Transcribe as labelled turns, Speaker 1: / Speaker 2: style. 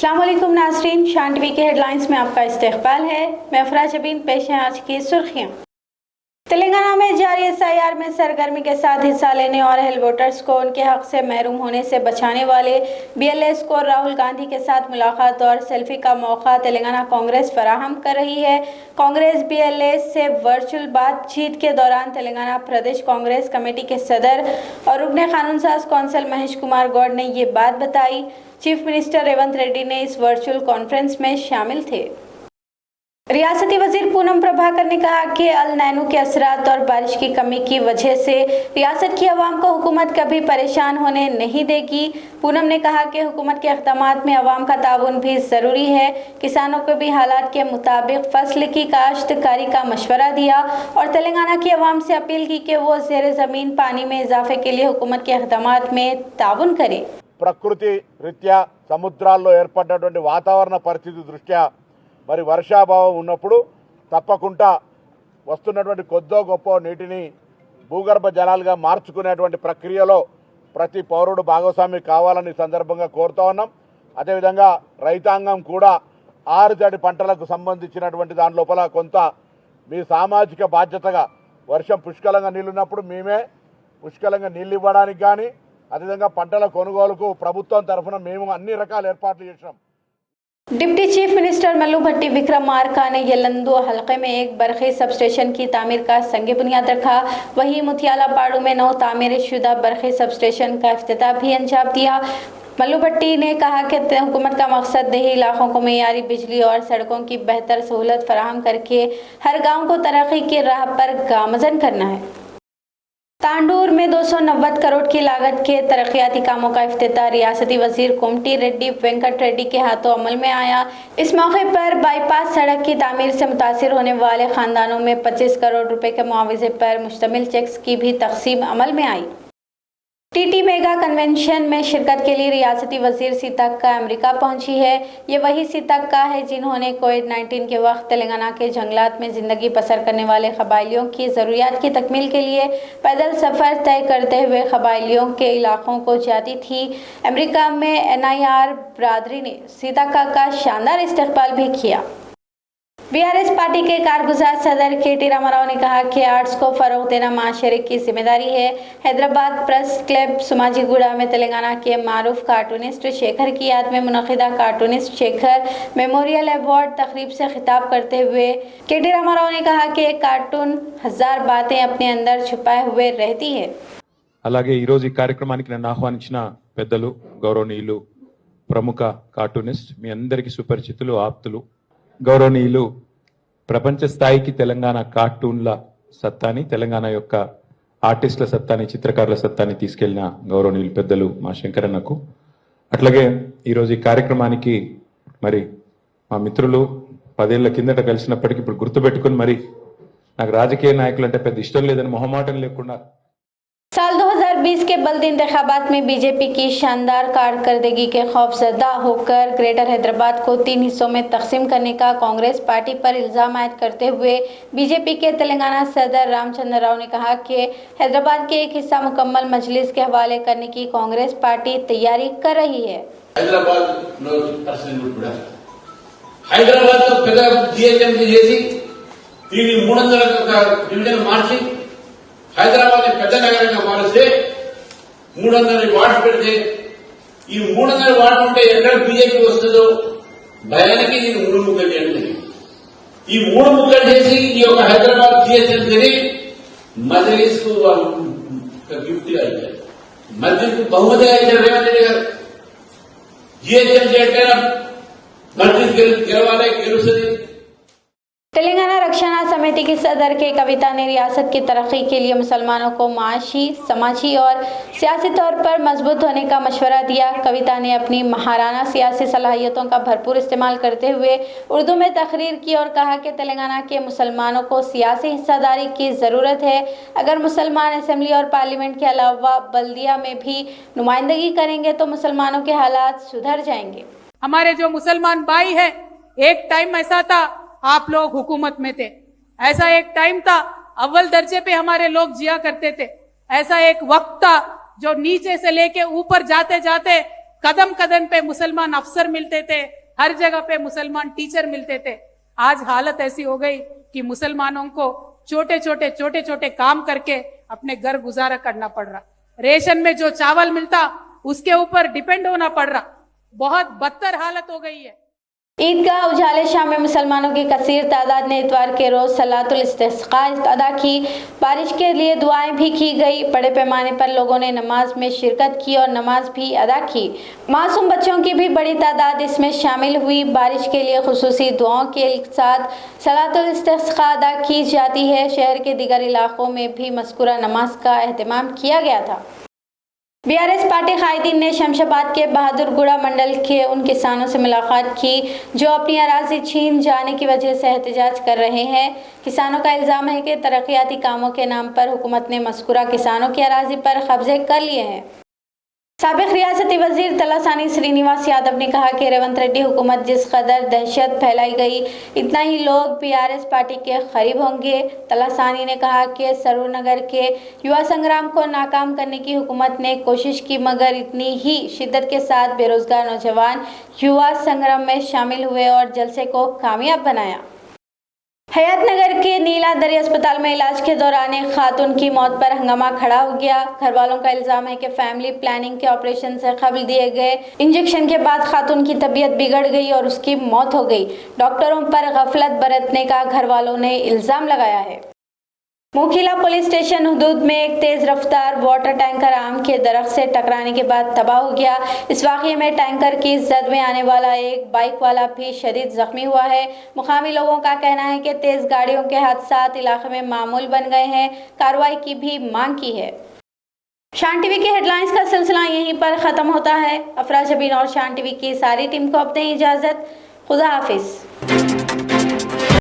Speaker 1: अस्सलाम वालेकुम नाज़रीन, शान टीवी के हेडलाइंस में आपका इस्तकबाल है। मैं अफराज जबीन, पेश हैं आज की सुर्खियाँ। तेलंगाना में जारी एसआईआर में सरगर्मी के साथ हिस्सा लेने और अहल वोटर्स को उनके हक से महरूम होने से बचाने वाले बीएलएस को राहुल गांधी के साथ मुलाकात और सेल्फी का मौका तेलंगाना कांग्रेस फराहम कर रही है। कांग्रेस बीएलएस से वर्चुअल बातचीत के दौरान तेलंगाना प्रदेश कांग्रेस कमेटी के सदर और रुकने कानून साज कौंसल महेश कुमार गौड़ ने ये बात बताई। चीफ मिनिस्टर रेवंत रेड्डी ने इस वर्चुअल कॉन्फ्रेंस में शामिल थे। रियासती वजीर पूनम प्रभाकर ने कहा कि अल नैनो के असरात और बारिश की कमी की वजह से रियासत की आवाम को हुकूमत कभी परेशान होने नहीं देगी। पूनम ने कहा कि हुकूमत के इक़दामात में आवाम का ताउन भी ज़रूरी है। किसानों को भी हालात के मुताबिक फसल की काश्तकारी का मशवरा दिया और तेलंगाना की आवाम से अपील की कि वो ज़ेर ज़मीन पानी में इजाफे के लिए हुकूमत के इक़दामात में ताउन करें।
Speaker 2: ప్రకృతి రీత్యా సముద్రాల్లో ఏర్పడినటువంటి వాతావరణ పరిస్థితి దృష్ట్యా మరి వర్షాభావం ఉన్నప్పుడు తప్పకుండా వస్తున్నటువంటి కొద్దో గొప్ప నీటిని భూగర్భ జలాలుగా మార్చుకునేటువంటి ప్రక్రియలో ప్రతి పౌరుడు భాగస్వామి కావాలని సందర్భంగా కోరుతా ఉన్నాం. అదేవిధంగా రైతాంగం కూడా ఆరుతడి పంటలకు సంబంధించినటువంటి దాని లోపల కొంత మీ సామాజిక బాధ్యతగా వర్షం పుష్కలంగా నీళ్లున్నప్పుడు మేమే పుష్కలంగా నీళ్ళు ఇవ్వడానికి కానీ అదేవిధంగా పంటల కొనుగోలుకు ప్రభుత్వం తరఫున మేము అన్ని రకాల ఏర్పాట్లు చేశాం.
Speaker 1: डिप्टी चीफ मिनिस्टर मल्लू भट्टी विक्रमार्का ने यलंदू हलके में एक बरखे सब स्टेशन की तामीर का संग बुनियाद रखा। वहीं मुथियाला पाड़ू में 9 तामीर शुदा बरखे सब स्टेशन का इफ्तिताह भी अंजाम दिया। मल्लू भट्टी ने कहा कि हुकूमत का मकसद देही इलाकों को मेयारी बिजली और सड़कों की बेहतर सहूलत फराहम करके हर गाँव को तरक्की की राह पर गामजन करना है। तांडूर में 290 करोड़ की लागत के तरक्याती कामों का इफ्तिताह रियासती वजीर कोमटी रेड्डी वेंकट रेड्डी के हाथों अमल में आया। इस मौके पर बाईपास सड़क की तामीर से मुतासिर होने वाले खानदानों में 25 करोड़ रुपए के मुआवजे पर मुश्तमिल चेक्स की भी तकसीम अमल में आई। टीटी मेगा कन्वेंशन में शिरकत के लिए रियासती वजीर सीतक्का अमेरिका पहुंची है। ये वही सीतक्का है जिन्होंने कोविड-19 के वक्त तेलंगाना के जंगलात में ज़िंदगी बसर करने वाले कबायलियों की ज़रूरियात की तकमील के लिए पैदल सफ़र तय करते हुए कबायलियों के इलाकों को जाती थी। अमेरिका में NIR बरादरी ने सीतक्का का शानदार इस्तकबाल भी किया। बीआरएस पार्टी के कारगुजार सदर KT रामाराव ने कहा कि आर्ट्स को फ़रोग़ देना माशरे की जिम्मेदारी है। हैदराबाद प्रेस क्लब सुमाजीगुड़ा में तेलंगाना के मारूफ कार्टूनिस्ट शेखर की याद में मुनक़िदा कार्टूनिस्ट शेखर मेमोरियल अवार्ड तकरीब से खिताब करते हुए KT रामाराव ने कहा कि एक कार्टून 1000 बातें अपने अंदर छुपाए हुए रहती है।
Speaker 3: అలాగే ఈ రోజు ఈ కార్యక్రమానికి నన్ను ఆహ్వానించిన పెద్దలు గౌరవనీయులు ప్రముఖ కార్టూనిస్ట్ మీ అందరికీ సుపరిచితులు ఆప్తులు గౌరవనీయులు ప్రపంచ స్థాయికి తెలంగాణ కార్టూన్ల సత్తాని తెలంగాణ యొక్క ఆర్టిస్టుల సత్తాని చిత్రకారుల సత్తాని తీసుకెళ్లిన గౌరవనీయులు పెద్దలు మా శంకరన్నకు అట్లాగే ఈరోజు ఈ కార్యక్రమానికి మరి మా మిత్రులు 10 ఏళ్ల కిందట కలిసినప్పటికీ ఇప్పుడు గుర్తుపెట్టుకుని మరి నాకు రాజకీయ నాయకులు అంటే పెద్ద ఇష్టం లేదని మొహమాటం లేకుండా
Speaker 1: साल 2020 के बल्दी इंतखाबात में बीजेपी की शानदार कारकर्दगी के खौफजदा होकर ग्रेटर हैदराबाद को 3 हिस्सों में तकसीम करने का कांग्रेस पार्टी पर इल्ज़ाम आयद करते हुए बीजेपी के तेलंगाना सदर रामचंद्र राव ने कहा कि हैदराबाद के एक हिस्सा मुकम्मल मजलिस के हवाले करने की कांग्रेस पार्टी तैयारी कर रही है।
Speaker 4: హైదరాబాద్ పెద్ద నగరంగా మారిస్తే 300 వార్డు పెడితే ఈ 300 వార్డు ఉంటే ఎక్కడ బీజేపీ వస్తుందో భయానికి నేను 3 ముక్కలు చేయండి. ఈ 3 ముక్కలు చేసి ఈ యొక్క హైదరాబాద్ జిహెచ్ఎంసీని మజ్లిస్ కు గిఫ్ట్ గా ఇచ్చారు. మజ్లిస్ కు బహుమతిగా ఇచ్చారు రేవంత్ రెడ్డి గారు. జిహెచ్ఎంసీ అంటే మజ్లిస్ గెలవాలి గెలుస్తుంది.
Speaker 1: तेलंगाना रक्षणा समिति की सदर के कविता ने रियासत की तरक्की के लिए मुसलमानों को माशी, समाजी और सियासी तौर पर मजबूत होने का मशवरा दिया। कविता ने अपनी महाराना सियासी सलाहियतों का भरपूर इस्तेमाल करते हुए उर्दू में तकरीर की और कहा कि तेलंगाना के मुसलमानों को सियासी हिस्सेदारी की ज़रूरत है। अगर मुसलमान असेंबली और पार्लियामेंट के अलावा बल्दिया में भी नुमाइंदगी करेंगे तो मुसलमानों के हालात सुधर जाएंगे।
Speaker 5: हमारे जो मुसलमान भाई है, एक टाइम ऐसा था आप लोग हुकूमत में थे, ऐसा एक टाइम था अव्वल दर्जे पे हमारे लोग जिया करते थे, ऐसा एक वक्त था जो नीचे से लेके ऊपर जाते जाते कदम कदम पे मुसलमान अफसर मिलते थे, हर जगह पे मुसलमान टीचर मिलते थे। आज हालत ऐसी हो गई कि मुसलमानों को छोटे छोटे काम करके अपने घर गुजारा करना पड़ रहा। रेशन में जो चावल मिलता उसके ऊपर डिपेंड होना पड़ रहा। बहुत बदतर हालत हो गई है।
Speaker 1: ईदगाह उजाले शाह में मुसलमानों की कसीर तादाद ने इतवार के रोज सलातुल इस्तिस्का अदा की। बारिश के लिए दुआएं भी की गई। बड़े पैमाने पर लोगों ने नमाज में शिरकत की और नमाज भी अदा की। मासूम बच्चों की भी बड़ी तादाद इसमें शामिल हुई। बारिश के लिए खुसूसी दुआओं के साथ सलातुल इस्तिस्का अदा की जाती है। शहर के दीगर इलाकों में भी मज़कूरा नमाज का एहतमाम किया गया था। बीआरएस पार्टी कायदीन ने शमशाबाद के बहादुरगुड़ा मंडल के उन किसानों से मुलाकात की जो अपनी अराजी छीन जाने की वजह से एहतजाज कर रहे हैं। किसानों का इल्ज़ाम है कि तरक्याती कामों के नाम पर हुकूमत ने मज़कूरा किसानों की अराजी पर कब्जे कर लिए हैं। साबिक रियासती वजीर तलासानी श्रीनिवास यादव ने कहा कि रेवंत रेड्डी हुकूमत जिस कदर दहशत फैलाई गई, इतना ही लोग बीआरएस पार्टी के करीब होंगे। तलासानी ने कहा कि सरूर नगर के युवा संग्राम को नाकाम करने की हुकूमत ने कोशिश की, मगर इतनी ही शिद्दत के साथ बेरोजगार नौजवान युवा संग्राम में शामिल हुए और जलसे को कामयाब बनाया। हयात नगर के नीला दरी अस्पताल में इलाज के दौरान एक खातून की मौत पर हंगामा खड़ा हो गया। घर वालों का इल्जाम है कि फैमिली प्लानिंग के ऑपरेशन से कबल दिए गए इंजेक्शन के बाद खातून की तबीयत बिगड़ गई और उसकी मौत हो गई। डॉक्टरों पर गफलत बरतने का घर वालों ने इल्जाम लगाया है। मुखिला पुलिस स्टेशन हदूद में एक तेज रफ्तार वाटर टैंकर आम के दरख्त से टकराने के बाद तबाह हो गया। इस वाक़ये में टैंकर की जद में आने वाला एक बाइक वाला भी शदीद जख्मी हुआ है। मुकामी लोगों का कहना है कि तेज गाड़ियों के हादसात इलाके में मामूल बन गए हैं। कार्रवाई की भी मांग की है। शान टीवी के हेडलाइंस का सिलसिला यहीं पर ख़त्म होता है। अफरा जबीन और शान टीवी की सारी टीम को अब दें इजाज़त। खुदा हाफिज़।